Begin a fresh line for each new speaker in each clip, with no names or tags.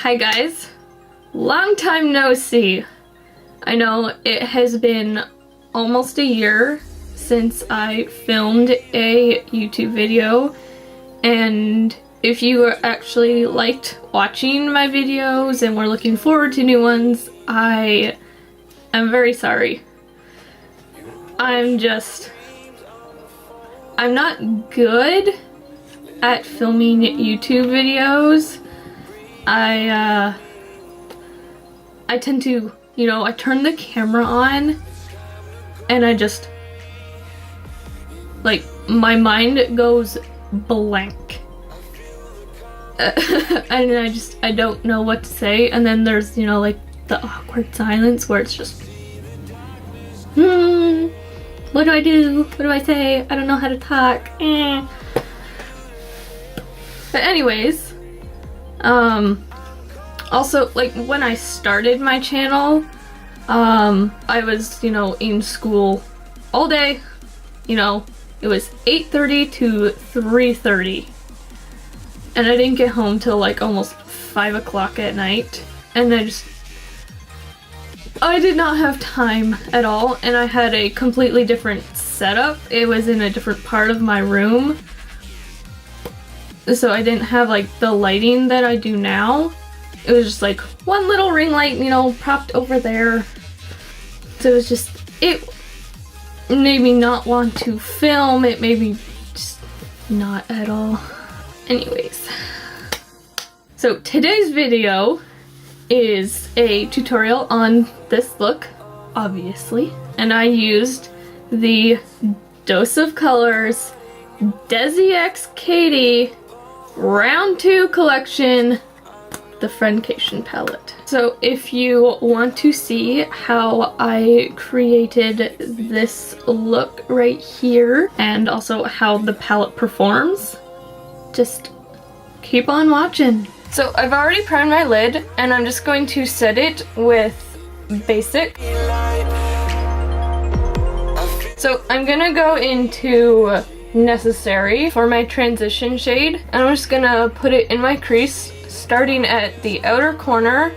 Hi guys, long time no see. I know it has been almost a year since I filmed a YouTube video, and if you actually liked watching my videos and were looking forward to new ones, I am very sorry. I'm not good at filming YouTube videos. I tend to, I turn the camera on and I just, my mind goes blank. And I don't know what to say, and then there's, the awkward silence where it's just, what do I do? What do I say? I don't know how to talk. But anyways, also, when I started my channel, I was, in school all day. It was 8:30 to 3:30. And I didn't get home till almost 5 o'clock at night. And I did not have time at all, and I had a completely different setup. It was in a different part of my room. So I didn't have the lighting that I do now. It was just one little ring light, propped over there. So it made me not want to film. It made me just not at all. Anyways. So today's video is a tutorial on this look, obviously. And I used the Dose of Colors DesixKaty Round 2 collection, the Friendcation palette. So if you want to see how I created this look right here, and also how the palette performs, just keep on watching. So I've already primed my lid, and I'm just going to set it with basic. So I'm gonna go into necessary for my transition shade, and I'm just gonna put it in my crease, starting at the outer corner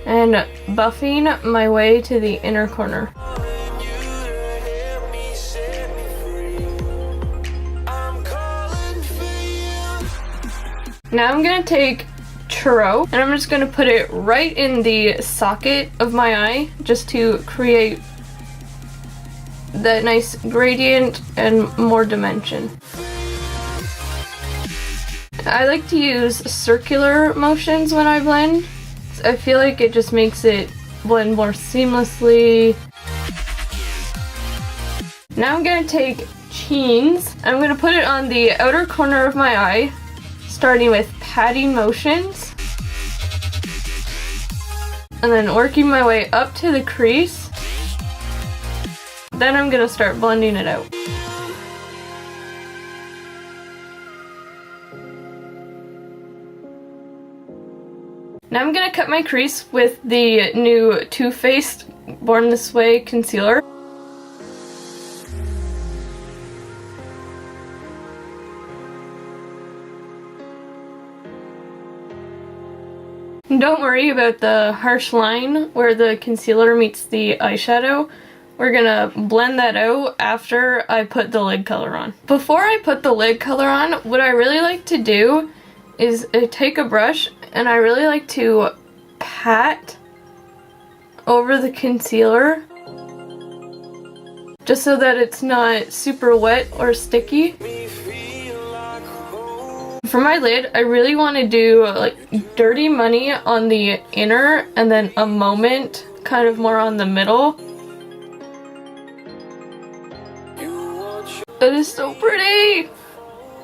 and buffing my way to the inner corner. Now I'm gonna take Churro, and I'm just gonna put it right in the socket of my eye, just to create that nice gradient and more dimension. I like to use circular motions when I blend. I feel like it just makes it blend more seamlessly. Now I'm gonna take Cheens. I'm gonna put it on the outer corner of my eye, starting with patting motions, and then working my way up to the crease. Then I'm gonna start blending it out. Now I'm gonna cut my crease with the new Too Faced Born This Way concealer. Don't worry about the harsh line where the concealer meets the eyeshadow. We're gonna blend that out after I put the lid color on. Before I put the lid color on, what I really like to do is take a brush, and I really like to pat over the concealer, just so that it's not super wet or sticky. For my lid, I really want to do Dirty Money on the inner, and then a moment kind of more on the middle. That is so pretty!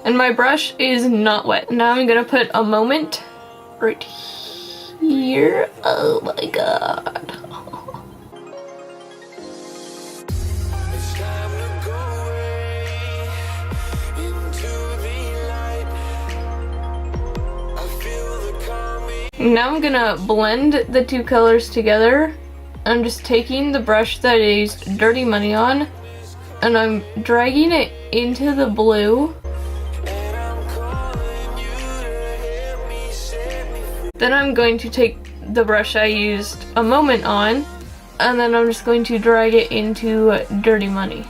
And my brush is not wet. Now I'm gonna put a moment right here. Oh my god. Now I'm gonna blend the two colors together. I'm just taking the brush that I used Dirty Money on, and I'm dragging it into the blue. Then I'm going to take the brush I used a moment on, and then I'm just going to drag it into Dirty Money.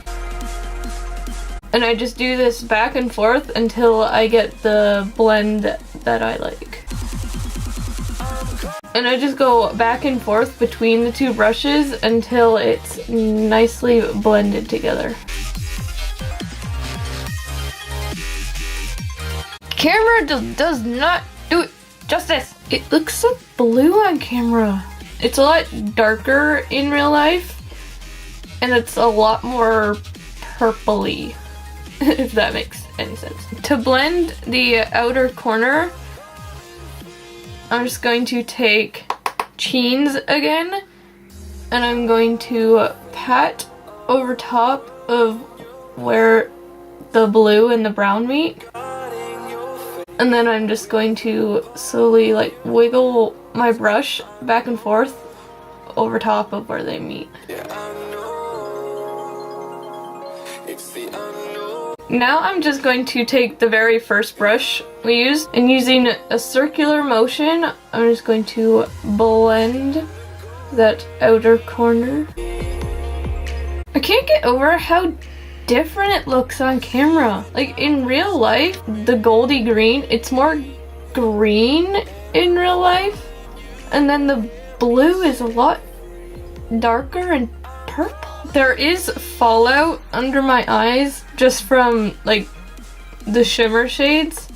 And I just do this back and forth until I get the blend that I like. And I just go back and forth between the two brushes until it's nicely blended together. Camera does not do it justice. It looks so blue on camera. It's a lot darker in real life, and it's a lot more purpley, if that makes any sense. To blend the outer corner, I'm just going to take Cheens again, and I'm going to pat over top of where the blue and the brown meet. And then I'm just going to slowly like wiggle my brush back and forth over top of where they meet. Now I'm just going to take the very first brush we used, and using a circular motion, I'm just going to blend that outer corner. I can't get over how different it looks on camera. Like in real life, the goldy green, it's more green in real life, and then the blue is a lot darker and purple. There is fallout under my eyes just from like the shimmer shades,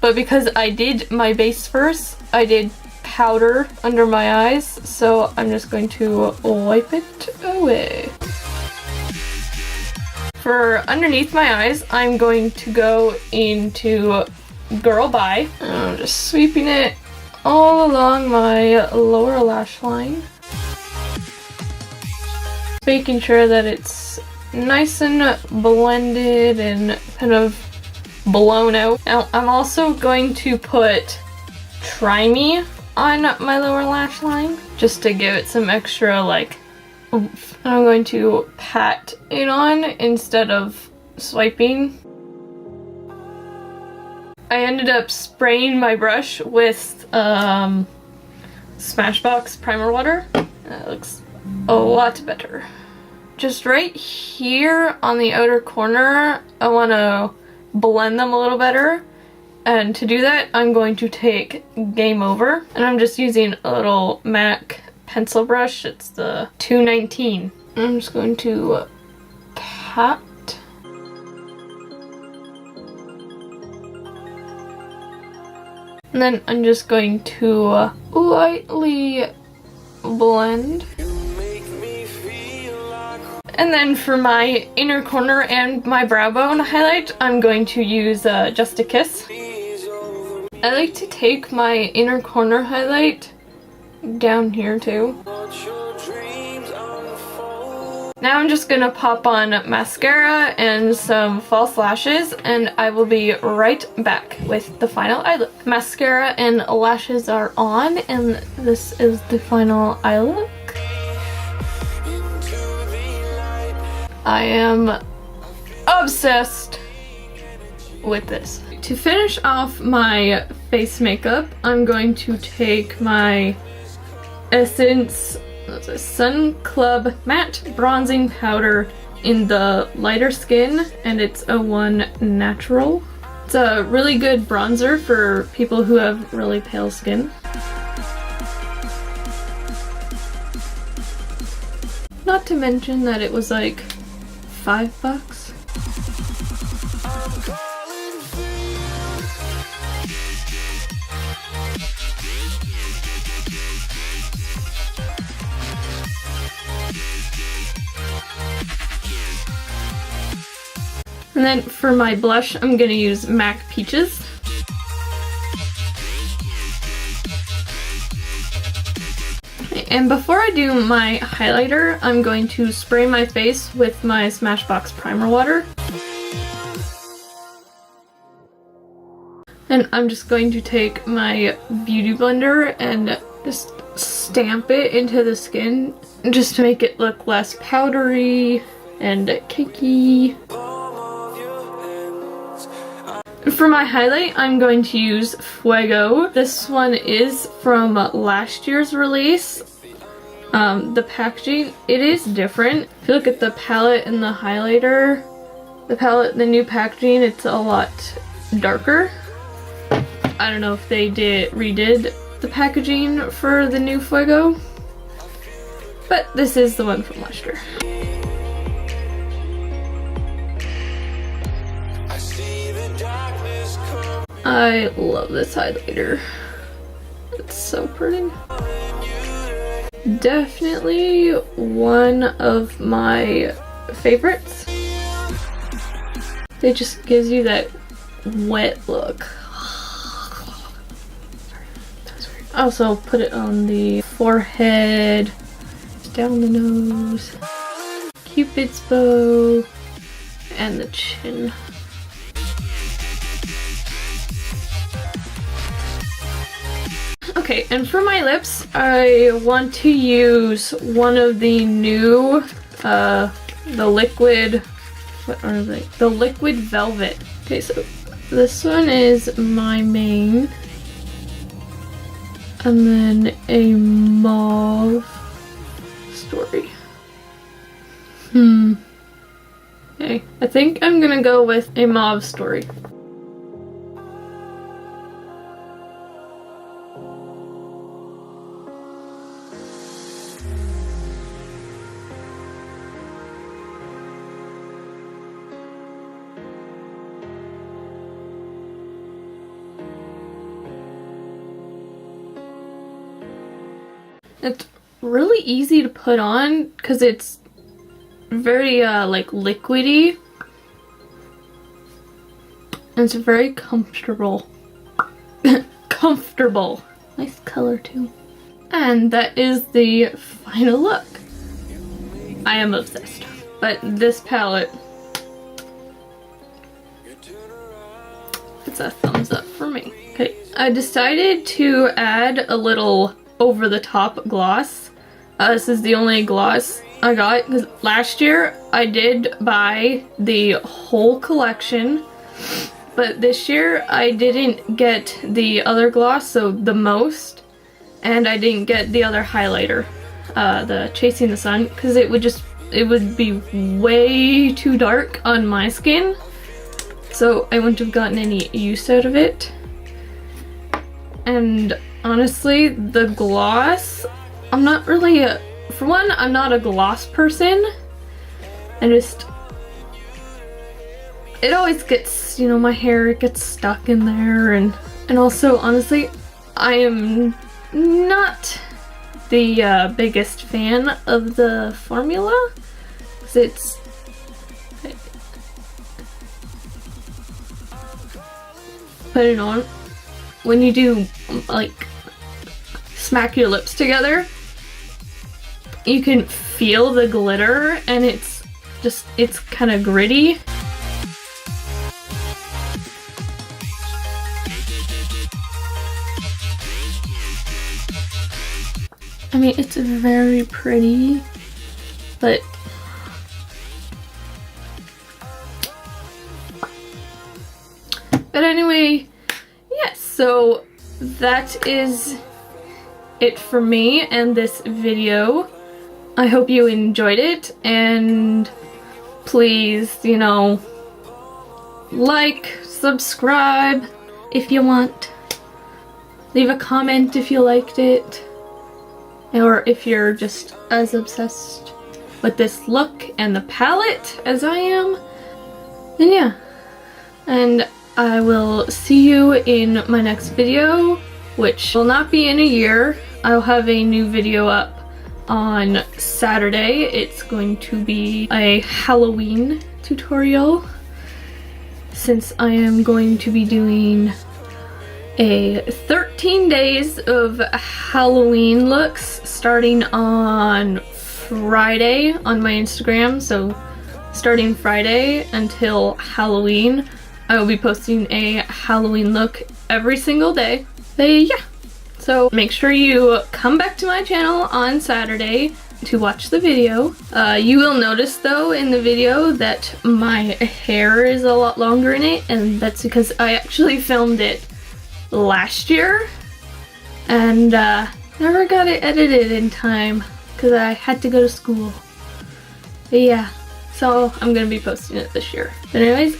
but because I did my base first, I did powder under my eyes, so I'm just going to wipe it away. For underneath my eyes, I'm going to go into Girl Bye. I'm just sweeping it all along my lower lash line. Making sure that it's nice and blended and kind of blown out. Now, I'm also going to put Try Me on my lower lash line, just to give it some extra like oomph. I'm going to pat it on instead of swiping. I ended up spraying my brush with Smashbox primer water. That looks a lot better. Just right here on the outer corner, I want to blend them a little better. And to do that, I'm going to take Game Over, and I'm just using a little MAC pencil brush. It's the 219. I'm just going to pat. And then I'm just going to lightly blend. And then for my inner corner and my brow bone highlight, I'm going to use Just a Kiss. I like to take my inner corner highlight down here too. Now I'm just gonna pop on mascara and some false lashes, and I will be right back with the final eye look. Mascara and lashes are on, and this is the final eye look. I am obsessed with this. To finish off my face makeup, I'm going to take my Essence Sun Club Matte Bronzing Powder in the lighter skin, and it's a 1 natural. It's a really good bronzer for people who have really pale skin. Not to mention that it was like $5. And then for my blush, I'm gonna use MAC Peaches. And before I do my highlighter, I'm going to spray my face with my Smashbox primer water. And I'm just going to take my beauty blender and just stamp it into the skin just to make it look less powdery and cakey. For my highlight, I'm going to use Fuego. This one is from last year's release. The packaging, it is different. If you look at the palette and the highlighter, the new packaging, it's a lot darker. I don't know if they redid the packaging for the new Fuego, but this is the one from last year. I love this highlighter. It's so pretty. Definitely one of my favorites. It just gives you that wet look. I also put it on the forehead, down the nose, Cupid's bow, and the chin. Okay, and for my lips, I want to use one of the new, the liquid, what are they? The Liquid Velvet. Okay, so this one is my main. And then a mauve story. Okay, I think I'm gonna go with a mauve story. It's really easy to put on because it's very like liquidy. And it's very comfortable. Comfortable. Nice color too. And that is the final look. I am obsessed. But this palette, it's a thumbs up for me. Okay, I decided to add a little over the top gloss. This is the only gloss I got because last year I did buy the whole collection, but this year I didn't get the other gloss, so the most, and I didn't get the other highlighter, the Chasing the Sun, because it would be way too dark on my skin, so I wouldn't have gotten any use out of it. And honestly, the gloss, I'm not really for one, I'm not a gloss person. It always gets, you know, my hair gets stuck in there, and also, honestly, I am not the biggest fan of the formula, because it's, put it on, when you do, like, smack your lips together, you can feel the glitter, and it's kind of gritty. I mean, it's very pretty, but anyway, yes, so that is it for me and this video. I hope you enjoyed it, and please, you know, like, subscribe if you want, leave a comment if you liked it, or if you're just as obsessed with this look and the palette as I am, then yeah. And I will see you in my next video, which will not be in a year. I'll have a new video up on Saturday. It's going to be a Halloween tutorial, since I am going to be doing a 13 days of Halloween looks starting on Friday on my Instagram. So starting Friday until Halloween, I will be posting a Halloween look every single day. But yeah, so make sure you come back to my channel on Saturday to watch the video. You will notice though in the video that my hair is a lot longer in it, and that's because I actually filmed it last year and never got it edited in time because I had to go to school. But yeah, so I'm gonna be posting it this year. But anyways,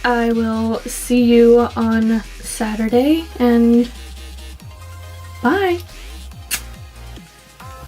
I will see you on Saturday, and bye!